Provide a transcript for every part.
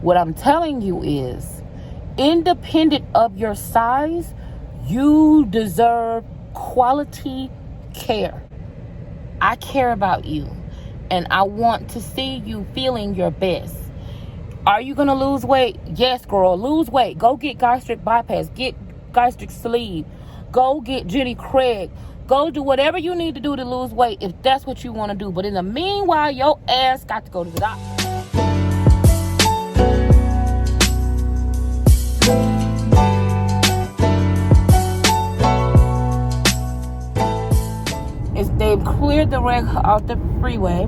What I'm telling you is, independent of your size, you deserve quality care. I care about you, and I want to see you feeling your best. Are you going to lose weight? Yes, girl, lose weight. Go get gastric bypass. Get gastric sleeve. Go get Jenny Craig. Go do whatever you need to do to lose weight if that's what you want to do. But in the meanwhile, your ass got to go to the doctor. They've cleared the wreck out the freeway.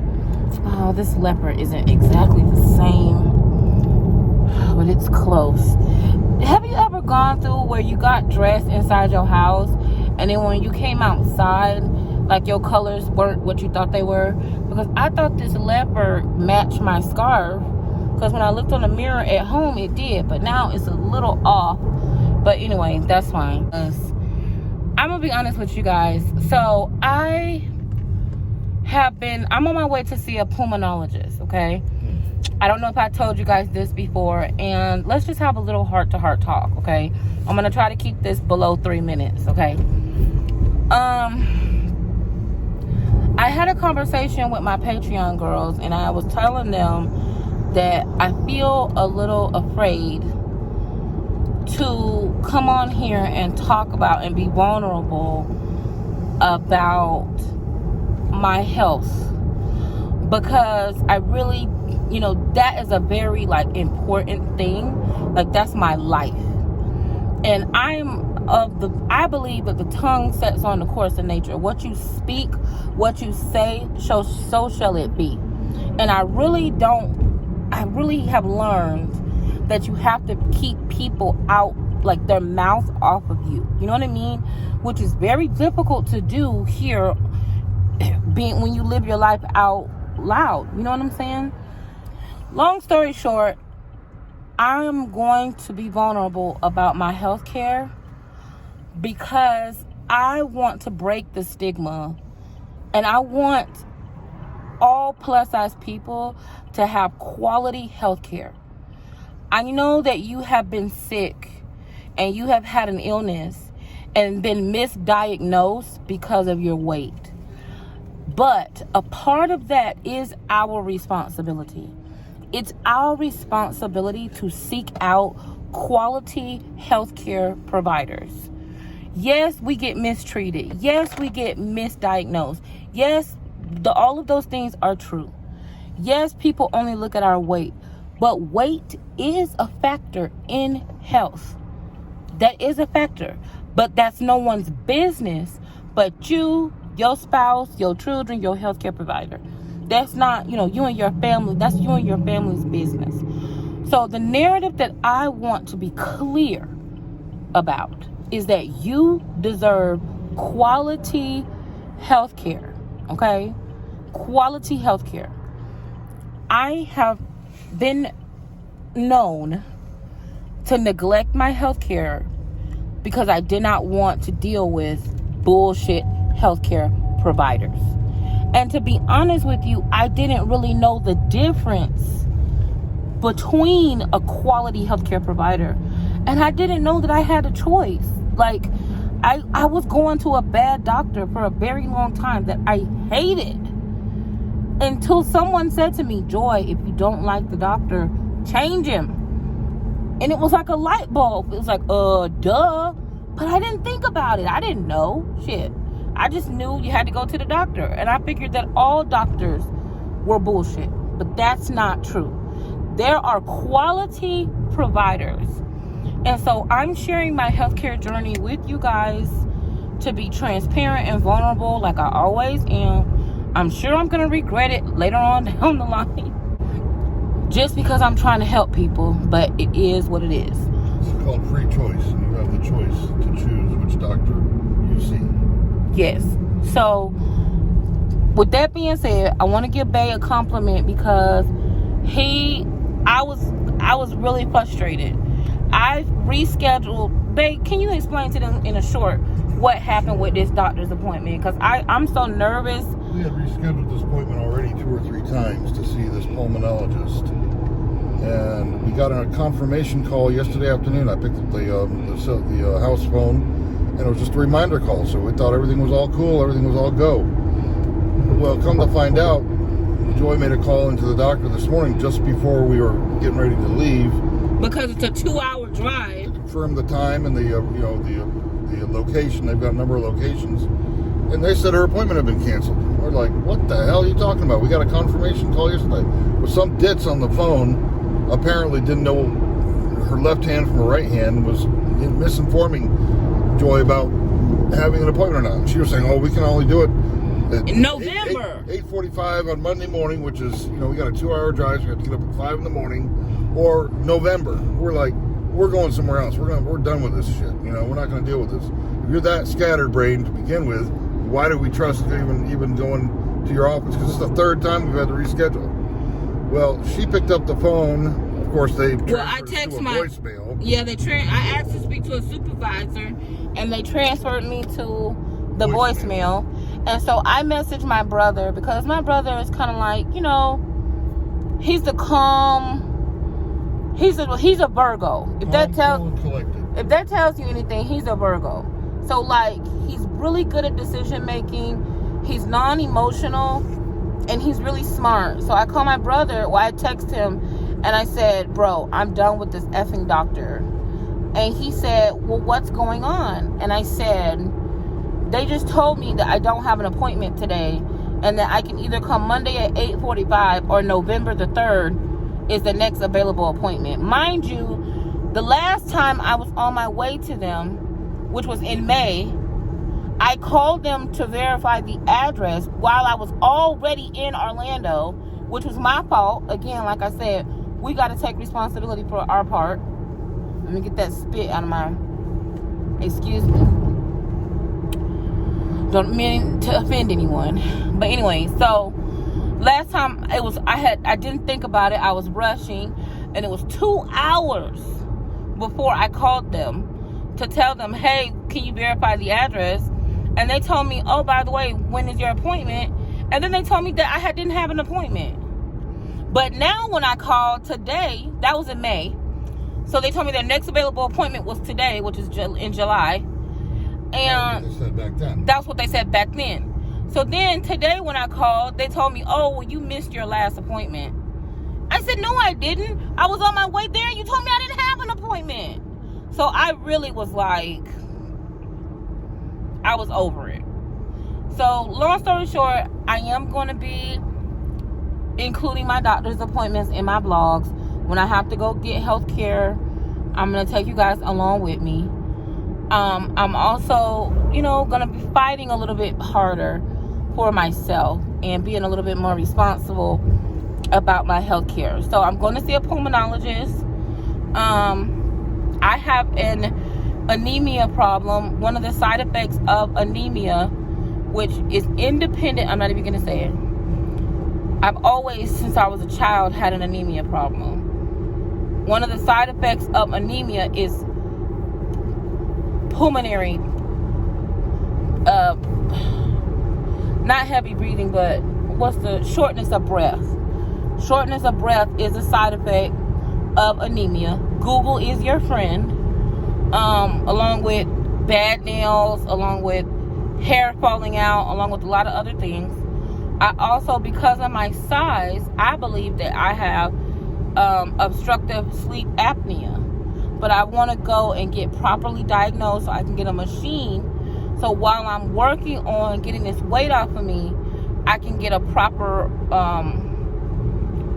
Oh, this leopard isn't exactly the same, but it's close. Have you ever gone through where you got dressed inside your house, and then when you came outside, like your colors weren't what you thought they were? Because I thought this leopard matched my scarf, because when I looked on the mirror at home, it did, but now it's a little off. But anyway, that's fine. I'm gonna be honest with you guys. So I'm on my way to see a pulmonologist, okay? I don't know if I told you guys this before, and let's just have a little heart-to-heart talk, okay? I'm gonna try to keep this below 3 minutes, okay? I had a conversation with my Patreon girls, and I was telling them that I feel a little afraid to come on here and talk about and be vulnerable about my health, because I really, that is a very important thing. That's my life, and I believe that the tongue sets on the course of nature. What you speak, what you say, so shall it be. And I really have learned that you have to keep people out, their mouth off of you. You know what I mean? Which is very difficult to do here, when you live your life out loud. You know what I'm saying? Long story short, I'm going to be vulnerable about my health care because I want to break the stigma, and I want all plus size people to have quality health care. I know that you have been sick and you have had an illness and been misdiagnosed because of your weight. But a part of that is our responsibility. It's our responsibility to seek out quality healthcare providers. Yes, we get mistreated. Yes, we get misdiagnosed. Yes, all of those things are true. Yes, people only look at our weight. But weight is a factor in health. That is a factor. But that's no one's business but you, your spouse, your children, your healthcare provider. That's not, you and your family. That's you and your family's business. So the narrative that I want to be clear about is that you deserve quality health care. Okay? Quality health care. I have been known to neglect my health care because I did not want to deal with bullshit healthcare providers. And to be honest with you, I didn't really know the difference between a quality healthcare provider, and I didn't know that I had a choice. I was going to a bad doctor for a very long time that I hated, until someone said to me, Joy, if you don't like the doctor, change him. And it was like a light bulb. It was like, duh. But I didn't think about it. I didn't know. Shit. I just knew you had to go to the doctor. And I figured that all doctors were bullshit. But that's not true. There are quality providers. And so I'm sharing my healthcare journey with you guys to be transparent and vulnerable like I always am. I'm sure I'm going to regret it later on down the line. Just because I'm trying to help people. But it is what it is. It's called free choice. You have the choice to choose which doctor you see. Yes. So, with that being said, I want to give Bay a compliment because I was really frustrated. I rescheduled. Bay, can you explain to them in a short what happened with this doctor's appointment? Because I'm so nervous. We had rescheduled this appointment already 2 or 3 times to see this pulmonologist. And we got a confirmation call yesterday afternoon. I picked up the house phone, and it was just a reminder call. So we thought everything was all cool, everything was all go. Well, come to find out, Joy made a call into the doctor this morning just before we were getting ready to leave. Because it's a 2-hour drive. To confirm the time and the location. They've got a number of locations. And they said her appointment had been canceled. We're like, what the hell are you talking about? We got a confirmation call yesterday. Well, some ditz on the phone apparently didn't know her left hand from her right hand, was misinforming Joy about having an appointment or not. She was saying, oh, we can only do it in November. 8:45 on Monday morning, which is, we got a 2-hour drive, so we have to get up at 5 in the morning, or November. We're like, we're going somewhere else. We're done with this shit. We're not going to deal with this. If you're that scatterbrained to begin with, why do we trust even going to your office? Because it's the third time we've had to reschedule. Well, she picked up the phone. Of course, they transferred to a voicemail. Yeah, I asked to speak to a supervisor, and they transferred me to the voicemail. And so I messaged my brother, because my brother is kind of like, he's the calm. He's a Virgo. If that tells you anything, he's a Virgo. So like, he's really good at decision making. He's non-emotional, and he's really smart. So I called my brother. I texted him, and I said, "Bro, I'm done with this effing doctor." And he said, "Well, what's going on?" And I said, "They just told me that I don't have an appointment today, and that I can either come Monday at 8:45 or November the 3rd is the next available appointment." Mind you, the last time I was on my way to them, which was in May, I called them to verify the address while I was already in Orlando, which was my fault. Again, like I said, we got to take responsibility for our part. Let me get that spit out of my... Excuse me. Don't mean to offend anyone. But anyway, so last time I didn't think about it. I was rushing, and it was 2 hours before I called them to tell them, hey, can you verify the address? And they told me, oh, by the way, when is your appointment? And then they told me that I didn't have an appointment. But now when I called today, that was in May. So they told me their next available appointment was today, which is in July. And that's what they said back then. So then today when I called, they told me, oh, well, you missed your last appointment. I said, no, I didn't. I was on my way there. You told me I didn't have an appointment. So I really was like, I was over it. So long story short, I am going to be including my doctor's appointments in my vlogs. When I have to go get health care, I'm going to take you guys along with me. I'm also, going to be fighting a little bit harder for myself and being a little bit more responsible about my health care. So I'm going to see a pulmonologist. I have an anemia problem. One of the side effects of anemia, which is independent, I'm not even going to say it. I've always, since I was a child, had an anemia problem. One of the side effects of anemia is pulmonary, not heavy breathing, but what's the shortness of breath? Shortness of breath is a side effect of anemia. Google is your friend. Along with bad nails, along with hair falling out, along with a lot of other things. I also, because of my size, I believe that I have obstructive sleep apnea. But I want to go and get properly diagnosed so I can get a machine. So while I'm working on getting this weight off of me, I can get a proper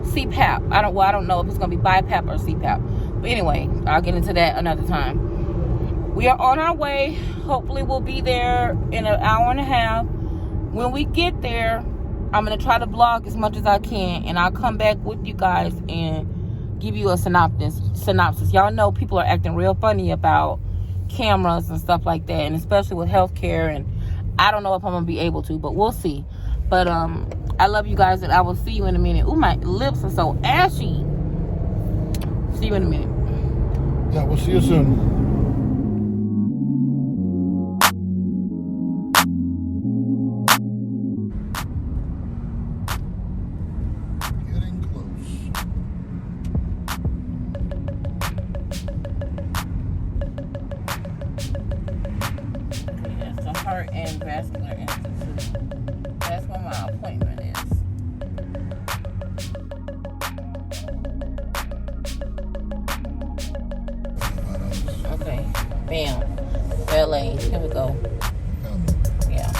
CPAP. I don't know if it's going to be BiPAP or CPAP. But anyway, I'll get into that another time. We are on our way. Hopefully we'll be there in an hour and a half. When we get there, I'm going to try to vlog as much as I can. And I'll come back with you guys and give you a synopsis. Y'all know people are acting real funny about cameras and stuff like that. And especially with healthcare. And I don't know if I'm going to be able to. But we'll see. But I love you guys. And I will see you in a minute. Ooh, my lips are so ashy. See you in a minute. Yeah, we'll see you soon. Heart and Vascular Institute. That's when my appointment is. Okay, bam. LA. Here we go. Yeah.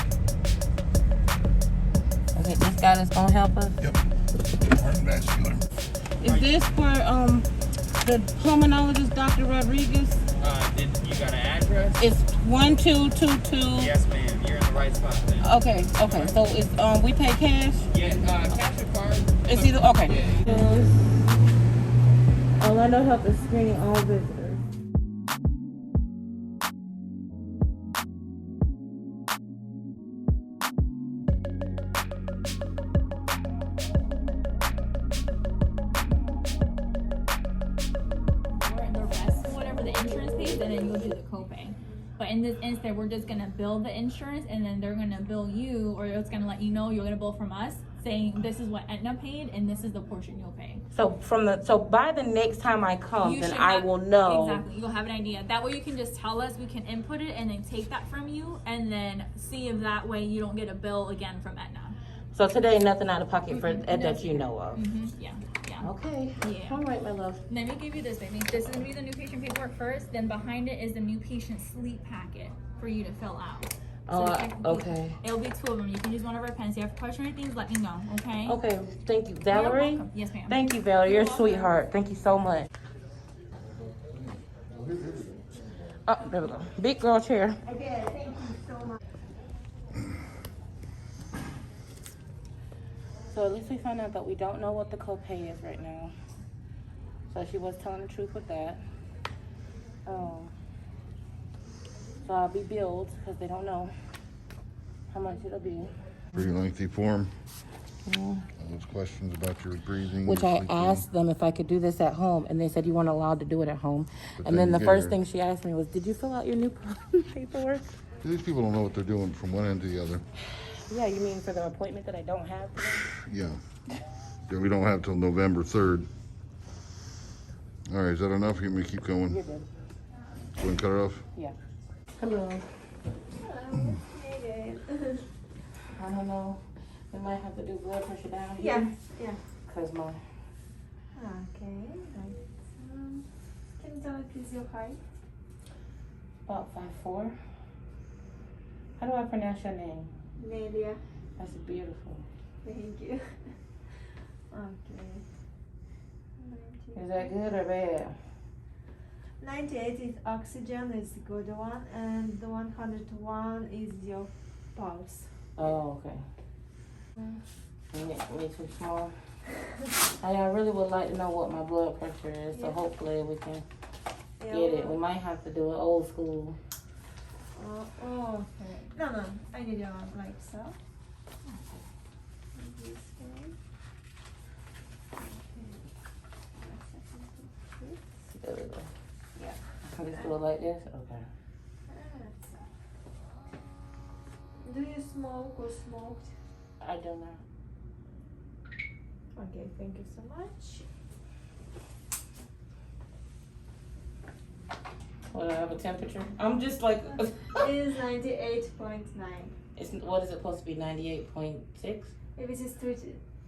Okay, this guy that's gonna help us. Yep. Heart and vascular. Is this for the pulmonologist, Dr. Rodriguez? You got an address? It's 1222. Yes, ma'am. You're in the right spot, then. Okay. So it's we pay cash? Yeah, cash or card? It's either okay. Yeah. Orlando Health is screening all visitors. The rest, whatever the insurance pays, and then you'll do the copay. But in this instance, we're just gonna bill the insurance, and then they're gonna bill you, or it's gonna let you know you're gonna bill from us, saying this is what Aetna paid, and this is the portion you'll pay. So by the next time I come, You then should I have- will know. Exactly, you'll have an idea. That way you can just tell us, we can input it, and then take that from you, and then see if that way you don't get a bill again from Aetna. So today, nothing out of pocket for that you know of. Yeah. Okay. Yeah. All right, my love. Let me give you this, baby. This is gonna be the new patient paperwork first, then behind it is the new patient sleep packet for you to fill out. Okay. It'll be 2 of them. You can use one of our pens. If you have questions or things, let me know, okay? Okay. Thank you, You're Valerie. welcome. Yes, ma'am. Thank you, Valerie. You're a You're sweetheart. Thank you so much. Oh, there we go. Big girl chair. Okay, thank you so much. So at least we found out that we don't know what the copay is right now. So she was telling the truth with that. So I'll be billed because they don't know how much it'll be. Pretty lengthy form. All those questions about your breathing. Which your I sleeping. asked them if I could do this at home, and they said you weren't allowed to do it at home. But And then then the you first get thing she asked me was, "Did you fill out your new paperwork?" These people don't know what they're doing from one end to the other. Yeah, you mean for the appointment that I don't have today? Yeah. Yeah, we don't have till November 3rd. All right, is that enough? You want me to keep going? You're good. Go and cut it off? Yeah. Hello. Okay. I don't know. We might have to do blood pressure down here. Yeah. Cause my Okay. Right. Can you tell me please your height? about 5'4". How do I pronounce your name? Nelia. That's beautiful. Thank you. Okay. Is that good or bad? 98 is oxygen, is the good one, and the 101 is your pulse. Oh, okay. Me too small. I really would like to know what my blood pressure is, so Yeah. hopefully we can Yeah, get it. We might have to do it old school. Okay. No. I need your like so. This way. Okay. There we go. Yeah. I just do it like this? Okay. Do you smoke or smoked? I don't know. Okay, thank you so much. What, do I have a temperature? I'm just like, It is 98.9. what is it supposed to be, 98.6? If it is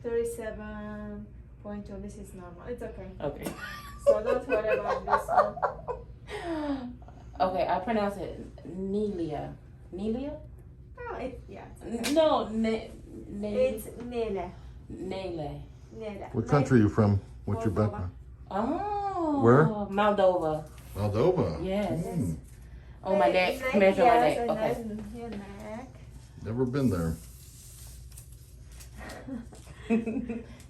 37.2, this is normal. It's okay. Okay. So don't worry about this one. Okay, I pronounce it Nelia. Nelia? Oh, yeah. No, It's Nele. Nele. Nele. What country are you from? What's your background? Oh. Where? Moldova. Moldova. Yes. Mm, On my neck. Neck, Measure my yes, neck. and Okay. then your neck. never been there.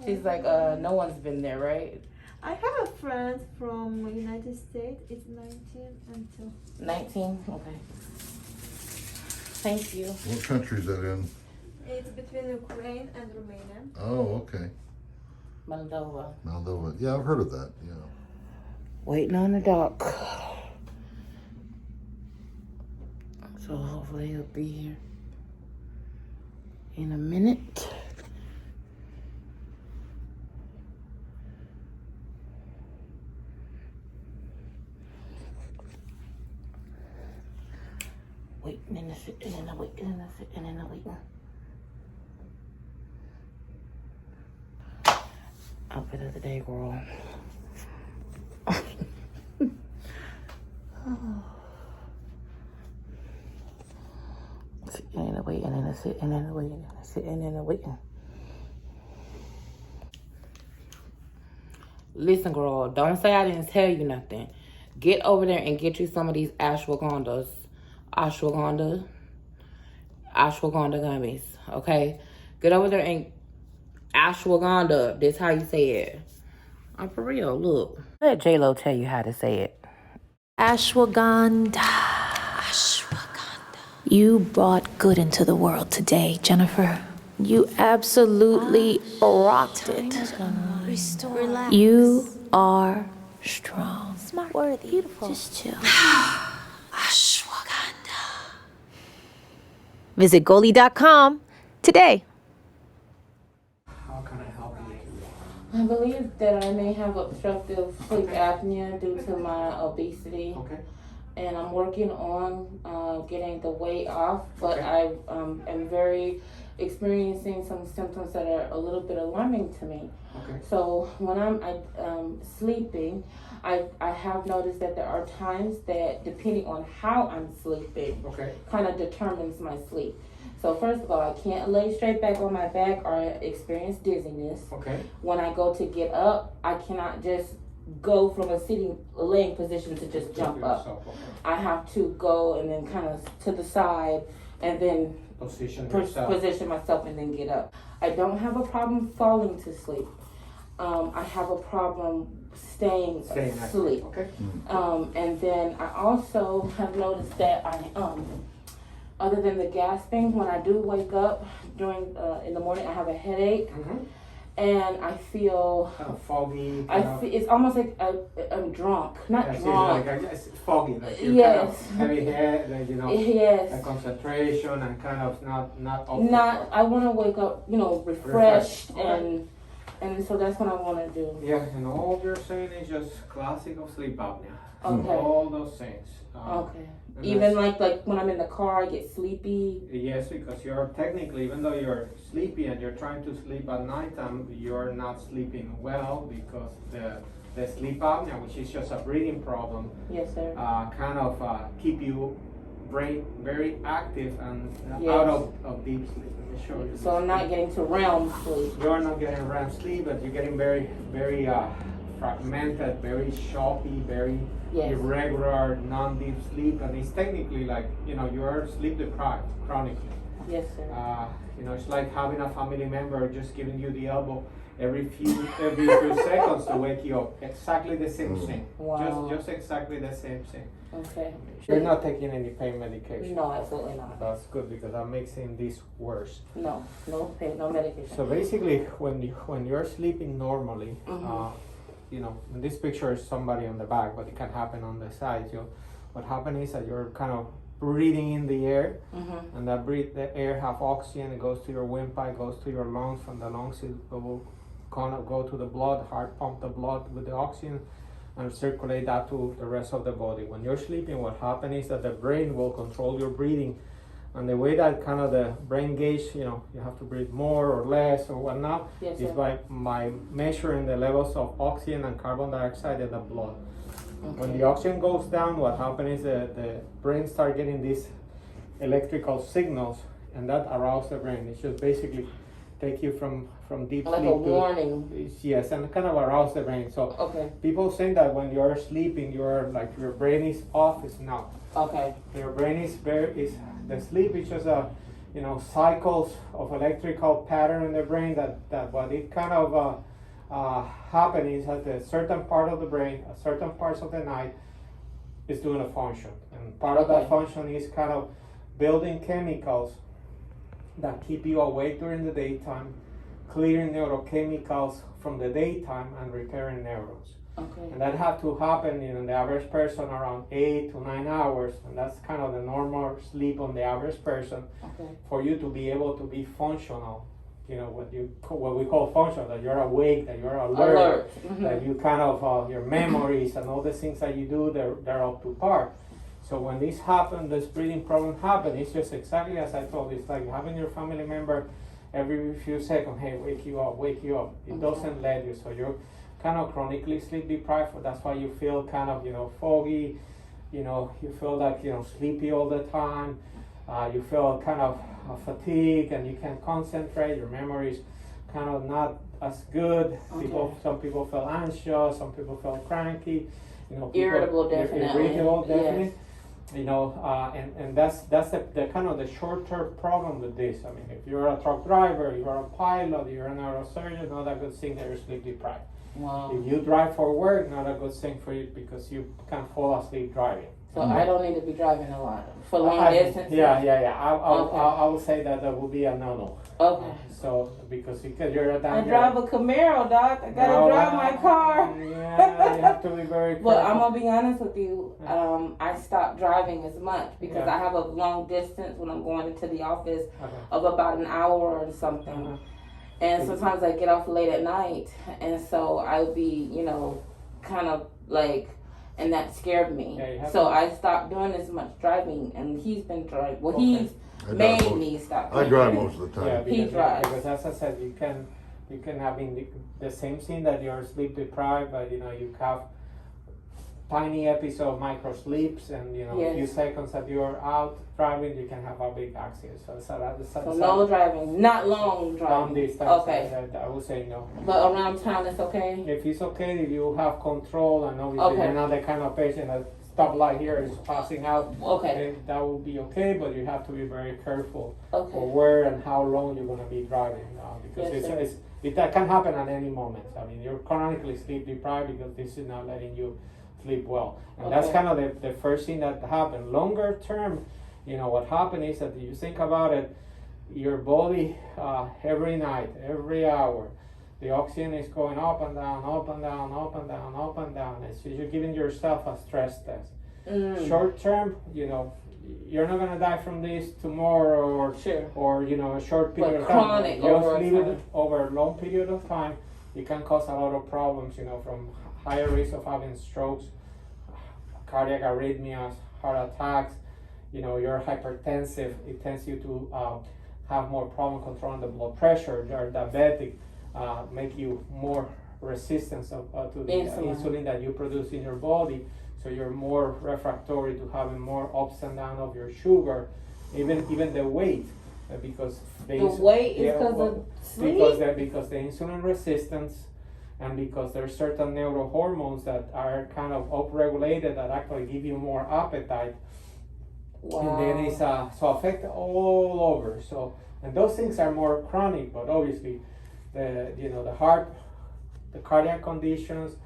She's like, no one's been there, right? I have a friend from United States. It's 19 until 19? Okay. Thank you. What country is that in? it's between Ukraine and Romania. Oh, okay. Moldova. Moldova. Yeah, I've heard of that. Yeah. Waiting on the doc. So hopefully he'll be here in a minute. waiting, and the sitting, and the waiting, and the sitting, and the waiting. Outfit of the day, girl. Sitting and the waiting, and the sitting, and the waiting, and the sitting, and the waiting. Listen, girl, don't say I didn't tell you nothing. Get over there and get you some of these ashwagandha gummies, okay? Get over there and ashwagandha. This how you say it. I'm for real, look. Let J-Lo tell you how to say it. Ashwagandha. Ashwagandha. You brought good into the world today, Jennifer. You absolutely rocked it. Relax. You are strong. Smart. Worthy. Beautiful. Just chill. Ashwagandha. Visit GOLI.com today. How can I help you? I believe that I may have obstructive sleep apnea due to my obesity. Okay. And I'm working on getting the weight off, but Okay. I am experiencing some symptoms that are a little bit alarming to me. Okay. So when I'm sleeping, I have noticed that there are times that, depending on how I'm sleeping, Okay. kind of determines my sleep. So first of all, I can't lay straight back on my back or experience dizziness. Okay. When I go to get up, I cannot just go from a laying position to just jump up. Okay. I have to go and then kind of to the side and then Position yourself. position myself and then get up. I don't have a problem falling to sleep. I have a problem staying Staying asleep. Okay. And then I also have noticed that other than the gasping, when I do wake up during in the morning, I have a headache, and I feel Kind of foggy. it's almost like I'm drunk, not drunk. It's foggy. Like you're Yes. kind of heavy head, like, Yes. a concentration and kind of not Not. I want to wake up, refreshed, Okay. and so that's what I want to do. Yeah, and all you're saying is just classic of sleep apnea. Okay. All those things. Okay. And Even that's- like when I'm in the car, I get sleepy. Yes, because you're technically, even though you're sleepy and you're trying to sleep at nighttime, you're not sleeping well because the sleep apnea, which is just a breathing problem, Yes, sir. kind of keep you brain very active and Yes. out of deep sleep. Let me show you. So I'm not getting to REM sleep. You're not getting REM sleep, but you're getting very, very fragmented, very choppy, very Yes. irregular, non-deep sleep, and it's technically like you're sleep deprived chronically. Yes, sir. It's like having a family member just giving you the elbow every few seconds to wake you up. Exactly the same thing. Wow. Just exactly the same thing. Okay. You're not taking any pain medication. No, absolutely not. That's good because that makes this worse. No pain, no medication. So basically, when you're sleeping normally, in this picture is somebody on the back, but it can happen on the side. What happens is that you're kind of breathing in the air, and the air have oxygen. It goes to your windpipe, goes to your lungs. From the lungs, it will kind of go to the blood, heart pump the blood with the oxygen, and circulate that to the rest of the body. When you're sleeping, what happens is that the brain will control your breathing. And the way that kind of the brain gauge, you have to breathe more or less or whatnot, Yes, is sir. by measuring the levels of oxygen and carbon dioxide in the blood. When the oxygen goes down, what happens is the brain start getting these electrical signals, and that arouses the brain. It's just basically take you from deep Like sleep a warning. Yes, and kind of arouse the brain. So Okay. people think that when you're sleeping, your brain is off. It's not. Okay. Your brain is the sleep is just cycles of electrical pattern in the brain that what it kind of happen is that a certain part of the brain, a certain parts of the night is doing a function, and part of that Okay. function is kind of building chemicals that keep you awake during the daytime, clearing neurochemicals from the daytime and repairing neurons. Okay. And that have to happen in the average person around 8 to 9 hours, and that's kind of the normal sleep on the average person Okay. for you to be able to be functional. What we call functional, that you're awake, that you're alert. That you kind of your memories and all the things that you do, they're up to par. So when this happens, this breathing problem happens, it's just exactly as I told you. It's like having your family member every few seconds, hey, wake you up, wake you up. It doesn't let you. So you're kind of chronically sleep deprived. That's why you feel kind of, foggy. You feel like, sleepy all the time. You feel kind of fatigue, and you can't concentrate. Your memory is kind of not as good. Some people feel anxious. Some people feel cranky. Irritable, definitely. Irritable, definitely. Yes. And that's the kind of the short-term problem with this. I mean, if you're a truck driver, you're a pilot, you're a neurosurgeon, not a good thing that you're sleep deprived. Wow. If you drive for work, not a good thing for you because you can fall asleep driving. So I don't need to be driving a lot for long distance. Yeah. I would say that will be a no. Okay. So because you're a I drive a Camaro, Doc. I gotta drive my car. Yeah, you have to be very careful. But I'm gonna be honest with you. I stopped driving as much because I have a long distance when I'm going into the office of about an hour or something. And sometimes I get off late at night, and so I would be, kind of like, and that scared me. So I stopped doing as much driving, and he's been driving. Well, he's made me stop. I drive most of the time. Yeah, He drives. Because as I said, you can have the same thing that you're sleep deprived, but you have tiny episode of micro sleeps, and a few seconds that you're out driving, you can have a big accident. So no driving, not long driving. Long distance. Okay. I would say no. But around town, it's okay. If it's okay, if you have control, and obviously you're not the kind of patient that stoplight here is passing out. Okay. That will be okay, but you have to be very careful Okay. for where and how long you're going to be driving, because that can happen at any moment. I mean, you're chronically sleep deprived because this is not letting you sleep well, and that's kind of the first thing that happened. Longer term, what happened is that if you think about it, your body every night, every hour, the oxygen is going up and down, up and down, up and down, up and down. So you're giving yourself a stress test. Short term, you're not gonna die from this tomorrow or a short period of time. Chronic Just leave it over a long period of time. It can cause a lot of problems, from higher risk of having strokes, cardiac arrhythmias, heart attacks. You're hypertensive. It tends you to have more problem controlling the blood pressure. You're diabetic. Make you more resistant to the insulin that you produce in your body. So you're more refractory to having more ups and downs of your sugar, even the weight, because the weight is because of sleep. Because the insulin resistance, and because there's certain neurohormones that are kind of upregulated that actually give you more appetite. Wow. And then it's so affect all over. So, and those things are more chronic, but obviously the heart, the cardiac conditions,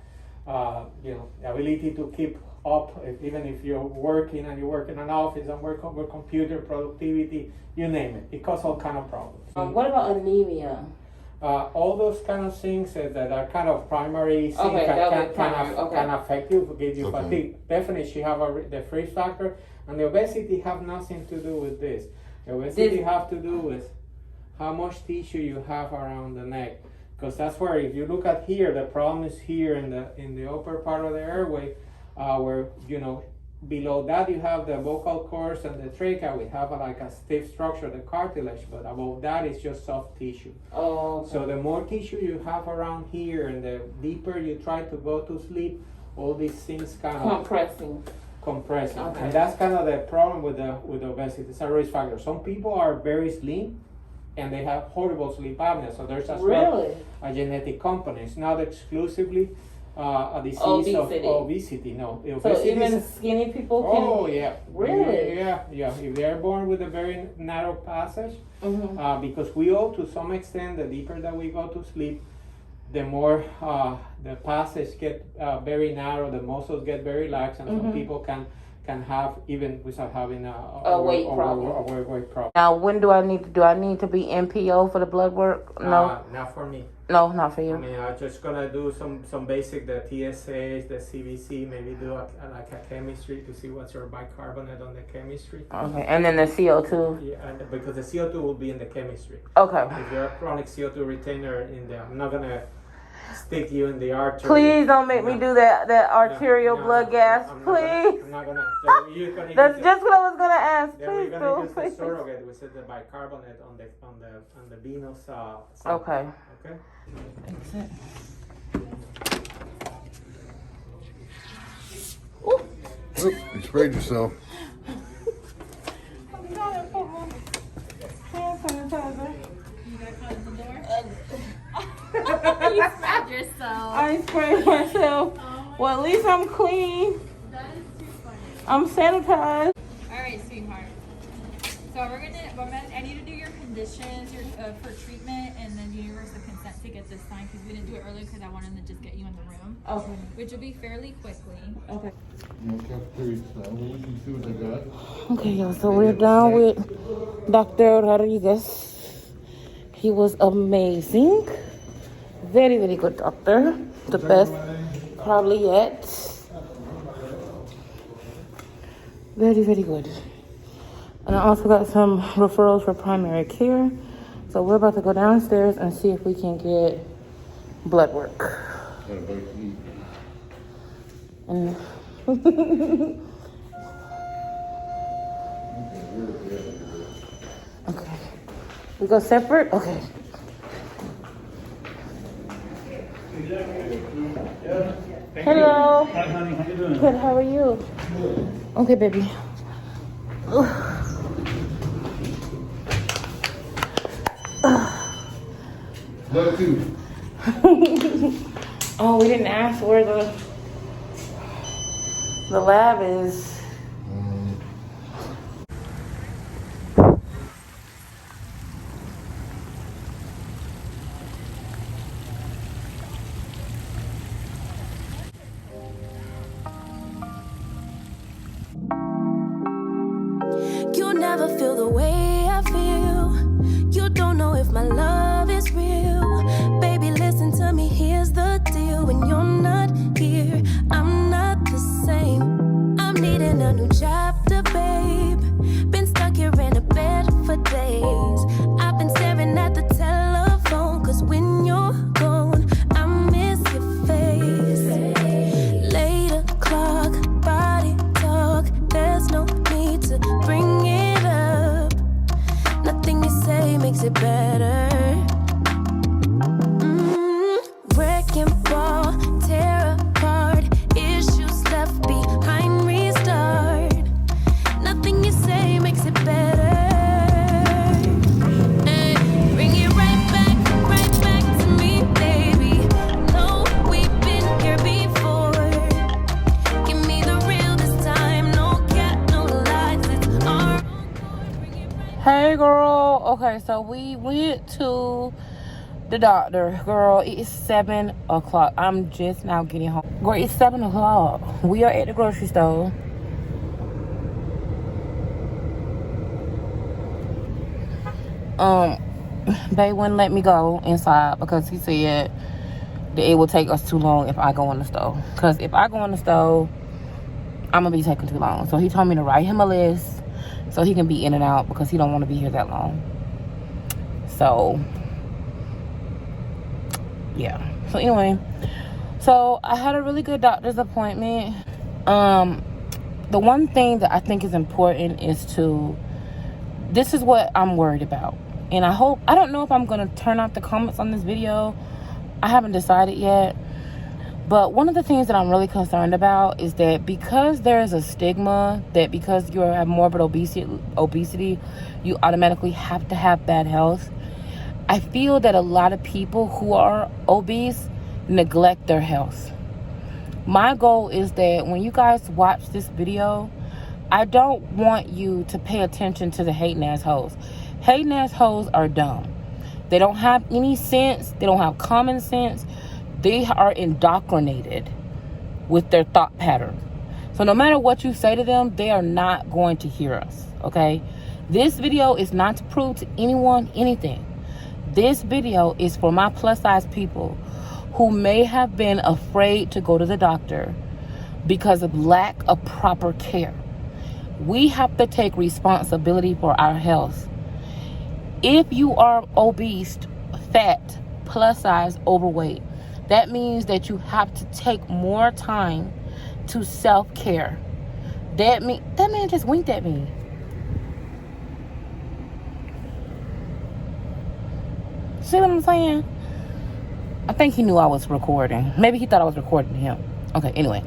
the ability to keep up, even if you're working and you work in an office and work with computer, productivity, you name it. It causes all kind of problems. What about anemia? All those kind of things that are kind of primary things can affect you, give you fatigue. Definitely, she have the freeze factor, and the obesity have nothing to do with this. The obesity have to do with how much tissue you have around the neck, because that's where, if you look at here, the problem is here in the upper part of the airway, where below that you have the vocal cords and the trachea. We have like a stiff structure, the cartilage, but above that is just soft tissue. So the more tissue you have around here, and the deeper you try to go to sleep, all these things kind of compressing. Okay. And that's kind of the problem with obesity. It's a risk factor. Some people are very slim and they have horrible sleep apnea, so there's as well a genetic component. It's not exclusively a disease of obesity. No, so even skinny people can. Oh yeah, really? Yeah. If they are born with a very narrow passage, because we all, to some extent, the deeper that we go to sleep, the more the passage get very narrow, the muscles get very lax, and some people can have, even without having a weight problem. Now, when do I need to be NPO for the blood work? No, not for me. No, not for you. I mean, I'm just gonna do some basic, the TSH, the CBC, maybe do like a chemistry to see what's your bicarbonate on the chemistry. Okay, and then the CO2. Yeah, and because the CO2 will be in the chemistry. Okay. If you're a chronic CO2 retainer in there, I'm not gonna stick you in the artery. Please don't make me do that arterial blood gas. Please. I'm not gonna. So you're gonna That's just what I was gonna ask. Then we're Please gonna do. use the Please. surrogate. We said the bicarbonate on the venous sample. Okay. Okay. That's it. Oop, you sprayed yourself. You smacked yourself. I sprayed myself. Well, at least I'm clean. That is too funny. I'm sanitized. All right, sweetheart. So I need to do your conditions for treatment and then universal consent to get this signed because we didn't do it earlier because I wanted to just get you in the room. Okay. Which will be fairly quickly. Okay. Okay, Okay, y'all. So we're done with Dr. Rodriguez. He was amazing. Very, very good doctor. The best probably yet. Very, very good. And I also got some referrals for primary care. So we're about to go downstairs and see if we can get blood work. And okay. We go separate? Okay. Hello. Hi, honey. How you doing? Good, how are you? Okay, baby. Blood too. Oh, we didn't ask where the lab is. You never feel the way I feel. You don't know if my love is real. Baby, listen to me, here's the deal. When you're not here, I'm not the same. I'm needing a new chapter, babe. Been stuck here in a bed for days. I've been staring at the telephone, cause when you're gone, I miss your face. 8 o'clock, body talk, there's no need to bring it up. Nothing you say makes it better. Wrecking ball, tear apart, issues left behind, restart. Nothing you say makes it better. Hey, bring it right back to me, baby. No, we've been here before. Give me the real this time, no cat, no lies, it's our own. Bring it right. Hey, girl. Okay, so we went to the doctor. Girl, it's 7 o'clock. I'm just now getting home. Girl, it's 7 o'clock. We are at the grocery store. They wouldn't let me go inside because he said that it will take us too long if I go in the store. Because if I go in the store, I'm going to be taking too long. So he told me to write him a list so he can be in and out because he don't want to be here that long. So, yeah. So anyway, so I had a really good doctor's appointment. The one thing that I think is important is this is what I'm worried about. And I don't know if I'm going to turn off the comments on this video. I haven't decided yet. But one of the things that I'm really concerned about is that because there is a stigma that because you have morbid obesity, you automatically have to have bad health. I feel that a lot of people who are obese neglect their health. My goal is that when you guys watch this video, I don't want you to pay attention to the hating ass hoes. Hating ass hoes are dumb. They don't have any sense. They don't have common sense. They are indoctrinated with their thought pattern. So no matter what you say to them, they are not going to hear us, okay? This video is not to prove to anyone anything. This video is for my plus size people who may have been afraid to go to the doctor because of lack of proper care. We have to take responsibility for our health. If you are obese, fat, plus size, overweight, That means that you have to take more time to self-care. That man just winked at me. See what I'm saying? I think he knew I was recording. Maybe he thought I was recording him. Okay, anyway.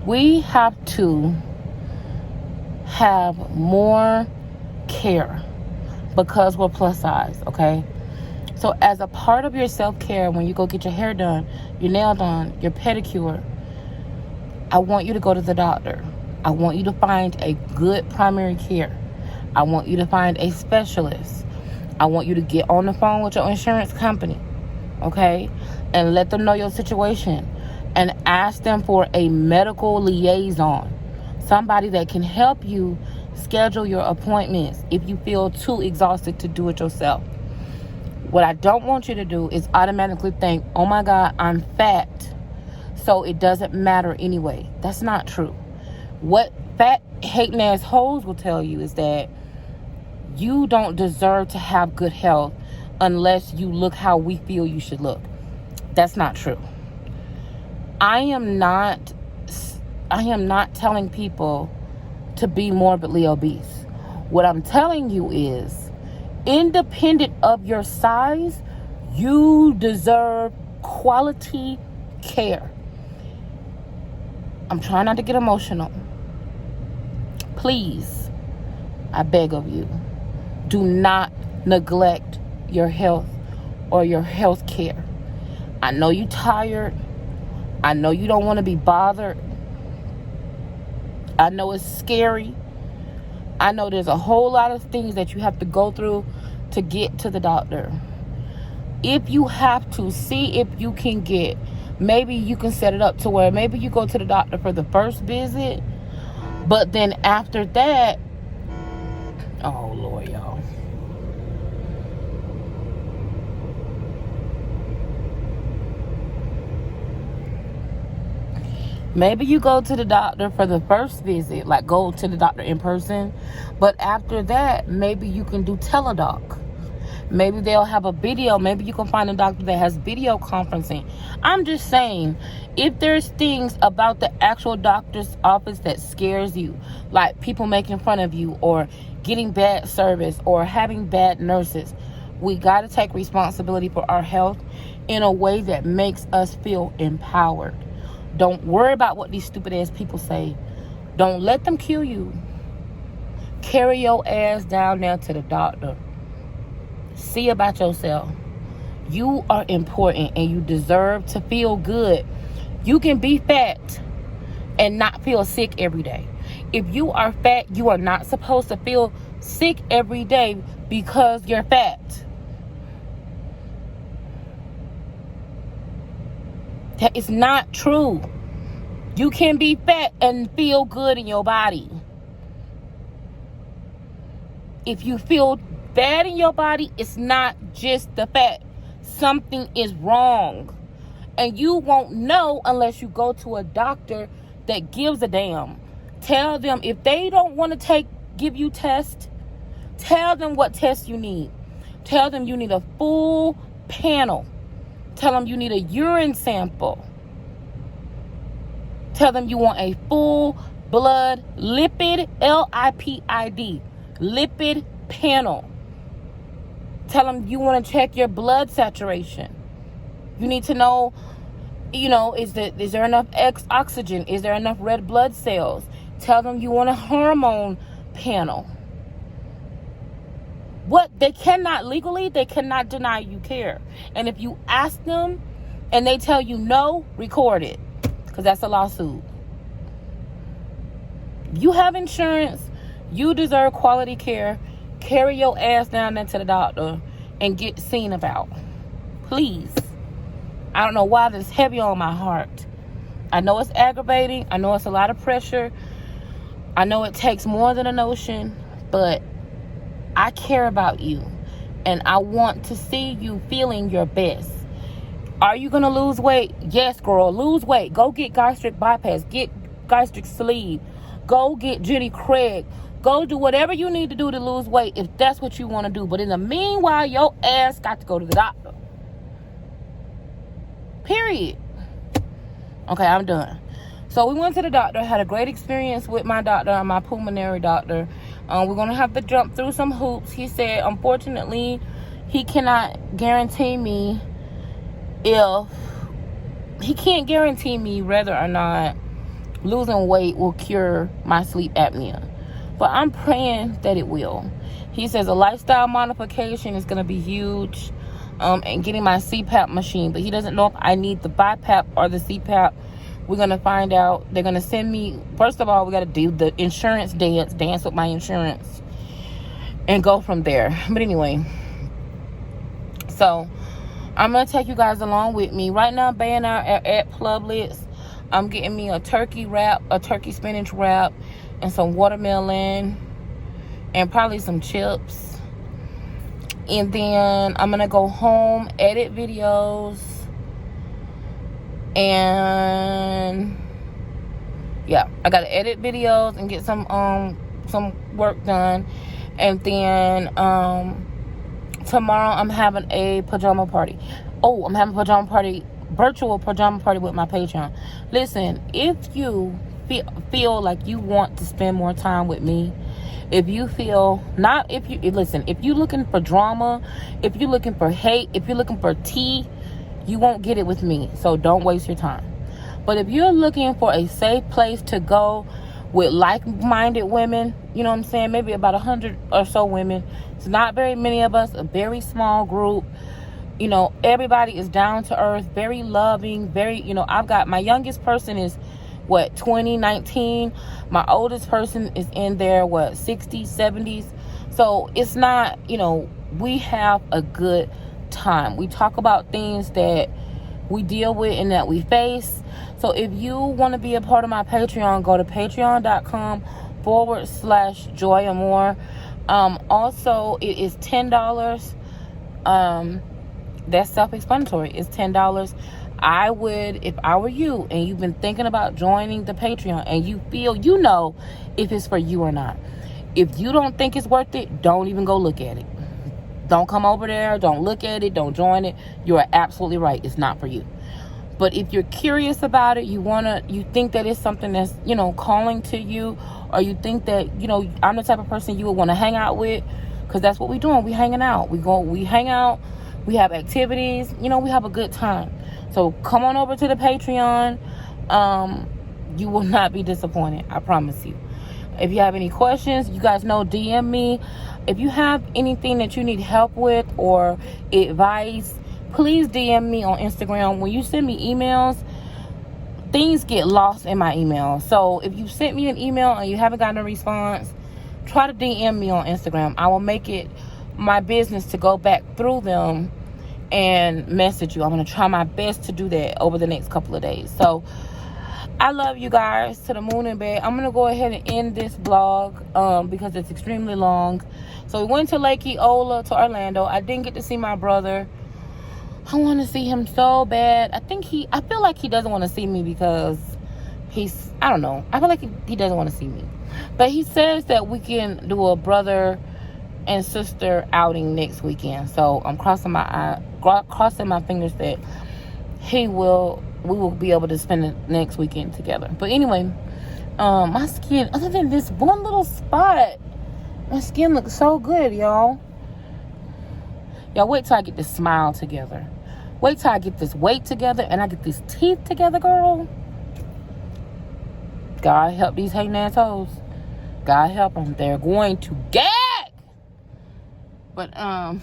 We have to have more care because we're plus size, okay? So as a part of your self-care, when you go get your hair done, your nail done, your pedicure, I want you to go to the doctor. I want you to find a good primary care. I want you to find a specialist. I want you to get on the phone with your insurance company, okay? And let them know your situation. And ask them for a medical liaison. Somebody that can help you schedule your appointments if you feel too exhausted to do it yourself. What I don't want you to do is automatically think, oh my God, I'm fat, so it doesn't matter anyway. That's not true. What fat hating ass hoes will tell you is that you don't deserve to have good health unless you look how we feel you should look. That's not true. I am not telling people to be morbidly obese. What I'm telling you is, independent of your size, you deserve quality care. I'm trying not to get emotional. Please, I beg of you, do not neglect your health or your health care. I know you're tired. I know you don't want to be bothered. I know it's scary. I know there's a whole lot of things that you have to go through to get to the doctor. If you have to, see if you can get, maybe you can set it up to where maybe you go to the doctor for the first visit, but then after that, oh Lord, y'all. Maybe you go to the doctor for the first visit, like go to the doctor in person. But after that, maybe you can do teledoc. Maybe they'll have a video. Maybe you can find a doctor that has video conferencing. I'm just saying, if there's things about the actual doctor's office that scares you, like people making fun of you or getting bad service or having bad nurses, we got to take responsibility for our health in a way that makes us feel empowered. Don't worry about what these stupid ass people say. Don't let them kill you. Carry your ass down there to the doctor. See about yourself. You are important and you deserve to feel good. You can be fat and not feel sick every day. If you are fat, you are not supposed to feel sick every day because you're fat. That is not true. You can be fat and feel good in your body. If you feel bad in your body, it's not just the fat. Something is wrong. And you won't know unless you go to a doctor that gives a damn. Tell them if they don't want to give you tests, tell them what tests you need. Tell them you need a full panel. Tell them you need a urine sample. Tell them you want a full blood lipid, L-I-P-I-D, lipid panel. Tell them you want to check your blood saturation. You need to know, is there enough oxygen? Is there enough red blood cells? Tell them you want a hormone panel. What they cannot legally, they cannot deny you care. And if you ask them and they tell you no, record it, because that's a lawsuit. You have insurance. You deserve quality care. Carry your ass down there to the doctor and get seen about. Please. I don't know why this is heavy on my heart. I know it's aggravating. I know it's a lot of pressure. I know it takes more than a notion, but I care about you, and I want to see you feeling your best. Are you going to lose weight? Yes, girl, lose weight. Go get gastric bypass. Get gastric sleeve. Go get Jenny Craig. Go do whatever you need to do to lose weight if that's what you want to do. But in the meanwhile, your ass got to go to the doctor. Period. Okay, I'm done. So we went to the doctor, had a great experience with my doctor, my pulmonary doctor. We're going to have to jump through some hoops. He said, unfortunately, he cannot guarantee me whether or not losing weight will cure my sleep apnea. But I'm praying that it will. He says a lifestyle modification is going to be huge, and getting my CPAP machine. But he doesn't know if I need the BiPAP or the CPAP. We're going to find out. They're going to send me, first of all, we got to do the insurance dance with my insurance, and go from there. But anyway, so I'm going to take you guys along with me. Right now, being out at Publix, I'm getting me a turkey wrap, a turkey spinach wrap, and some watermelon, and probably some chips. And then I'm going to go home, edit videos, and yeah, I got to edit videos and get some work done. And then tomorrow I'm having a pajama party. Oh, I'm having a pajama party, virtual pajama party with my Patreon. Listen, if you feel like you want to spend more time with me, if you looking for drama, if you're looking for hate, if you're looking for tea, you won't get it with me. So don't waste your time. But if you're looking for a safe place to go with like-minded women, you know what I'm saying, maybe about 100 or so women, it's not very many of us, a very small group, you know, everybody is down to earth, very loving, very, you know, I've got, my youngest person is 19. My oldest person is in their 60s, 70s. So it's not, you know, we have a good time. We talk about things that we deal with and that we face. So if you want to be a part of my Patreon, go to patreon.com/JoyAmor. Also, it is $10. That's self-explanatory. It's $10. I would, if I were you and you've been thinking about joining the Patreon and you feel, you know, if it's for you or not. If you don't think it's worth it, don't even go look at it. Don't come over there. Don't look at it. Don't join it. You are absolutely right. It's not for you. But if you're curious about it, you think that it's something that's, you know, calling to you, or you think that, you know, I'm the type of person you would want to hang out with, because that's what we're doing. We hanging out. We hang out. We have activities. You know, we have a good time. So come on over to the Patreon. You will not be disappointed. I promise you. If you have any questions, you guys know, DM me. If you have anything that you need help with or advice, please DM me on Instagram. When you send me emails, things get lost in my email. So if you sent me an email and you haven't gotten a response, try to DM me on Instagram. I will make it my business to go back through them and message you. I'm going to try my best to do that over the next couple of days. So I love you guys to the moon and back. I'm going to go ahead and end this vlog because it's extremely long. So we went to Lake Eola, to Orlando. I didn't get to see my brother. I want to see him so bad. I feel like he doesn't want to see me because I don't know. I feel like he doesn't want to see me. But he says that we can do a brother and sister outing next weekend. So I'm crossing my fingers that we will be able to spend the next weekend together. But anyway, my skin, other than this one little spot, my skin looks so good, y'all. Y'all wait till I get this smile together. Wait till I get this weight together and I get these teeth together, girl. God help these hating assholes. God help them. They're going to gag. But I'm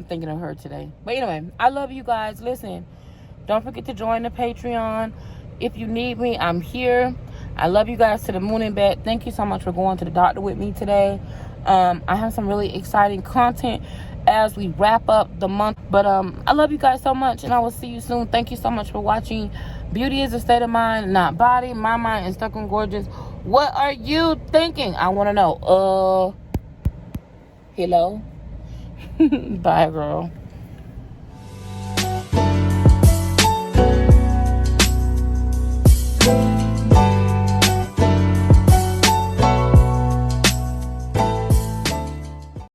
thinking of her today. But anyway, I love you guys. Listen, don't forget to join the Patreon. If you need me, I'm here. I love you guys to the moon and back. Thank you so much for going to the doctor with me today. I have some really exciting content as we wrap up the month. But I love you guys so much, and I will see you soon. Thank you so much for watching. Beauty is a state of mind, not body. My mind is stuck on gorgeous. What are you thinking? I want to know. Hello? Bye, girl.